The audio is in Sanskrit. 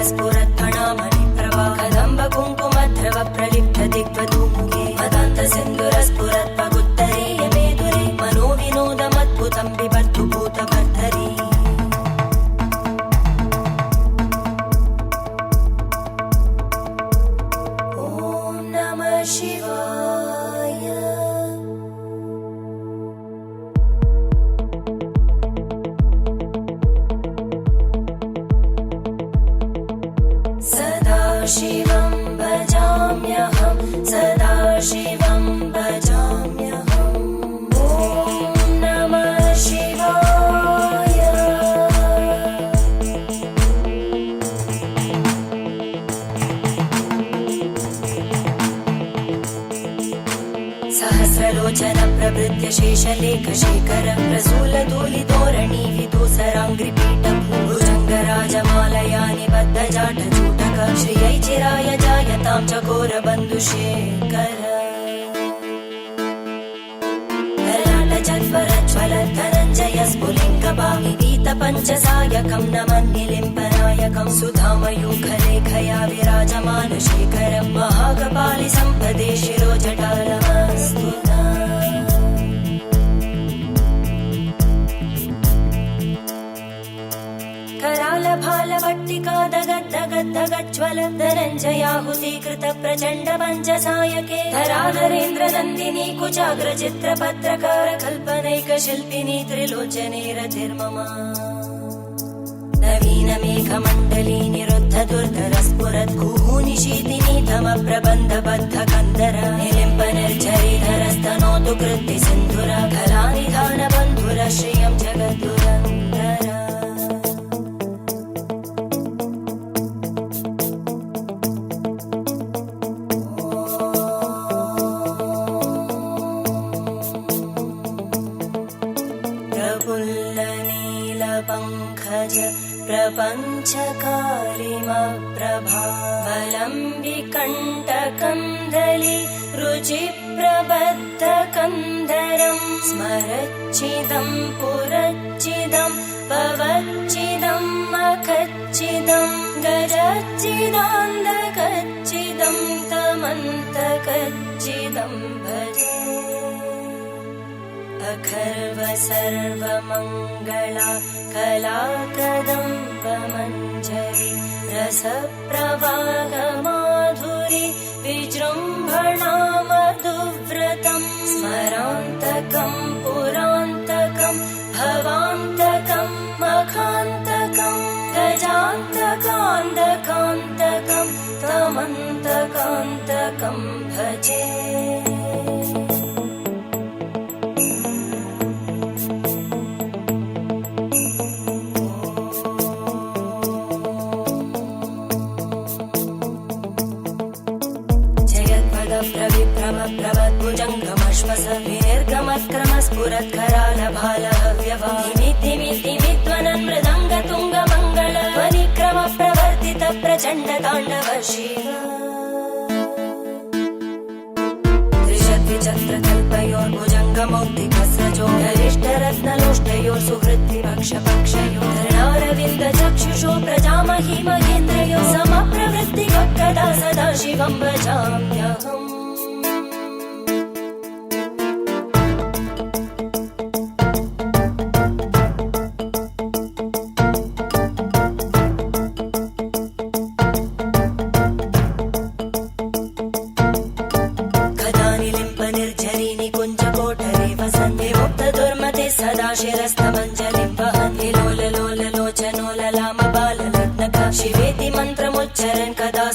स्फुरत्फणामणिप्रभा कदम्ब कुङ्कुमद्रव प्रलिप्त दिग्वधूमुखे मदान्त सिन्धुरस्फुरत्पगुत्तरीय मेदुरे मनोविनोदमद्भुतं बिभर्तु भूतभर्धरी ॐ नमः शिवाय। सदाशिवं भजाम्यहं सदाशिवं भजाम्यहम् ॐ नमः शिवाय। सहस्रलोचन प्रभृत्य शेषलेखशेखर प्रसूलधूलिधोरणि विदूसराङ्घ्रिपीठ भुजङ्गराजमालया निबद्धजाटचूटक श्रियै चिराय जायतां चकोरबन्धुशेखर ललाटचत्वरज्वलद्धनञ्जय स्फुलिङ्गपाविदीतपञ्चसायकं नमन्निलिम्पनायकं सुधामयूखलेखया विराजमानशेखरं महाकपालि सम्पदे शिरोजटालमस्तुता करालभालवट्टिका दगद्दगद्दगज्ज्वल धनञ्जयाहुतीकृत प्रचण्ड पञ्चसायके धराधरेन्द्रनन्दिनी कुचाग्रचित्रपत्रकार कल्पनैकशिल्पिनी त्रिलोचने रतिर्मम नवीनमेघमण्डली निरुद्ध दुर्धर स्फुरद्भूः निशीतिनी तमप्रबन्धबद्धकन्दर निलिम्पनिर्झरीधरस्तनोतु कृत्ति सिन्धुर कलानिधानबन्धुर श्रियं जगद्दुरन्धर प्रफुल्लनीलपङ्कज प्रपञ्चकालिमप्रभावलम्बिकण्टकन्दली रुचिप्रबद्धकन्धरं स्मरच्चिदं पुरच्चिदं भवच्चिदं मखच्चिदं गजच्चिदान्धकच्चिदं तमन्तकच्चिदं भजे अखर्व सर्वमङ्गला कलाकदम्बमञ्जरी रसप्रवाहमाधुरी विजृम्भणा मधुव्रतं स्मरान्तकं पुरान्तकं भवान्तकं मखान्तकं गजान्तकान्तकान्तकं तमन्तकान्तकं भजे प्रवद्भुजङ्गमश्वस विनिर्गमत्क्रमस्फुरत्करालभालहव्यवाधिमिद्धिमिद्धिमिध्वनन् मृदङ्गतुङ्गमङ्गल ध्वनिक्रम प्रवर्तित प्रचण्डताण्डव शिव त्रिशद्विचक्रकल्पयोर्भुजङ्गमौक्तिकस्रजो गरिष्ठरत्नलोष्टयोः सुहृद्विपक्षपक्षयोः धरणारविन्दचक्षुषो प्रजामहि महेन्द्रयोः समप्रवृत्तिकदा सदा शिवं भजाम्यहम् सदा शिरस्तमञ्जलिं वहन्ति लोललोललोचनो ललामबाललग्नका शिवेति मन्त्रमुच्चरन् कदा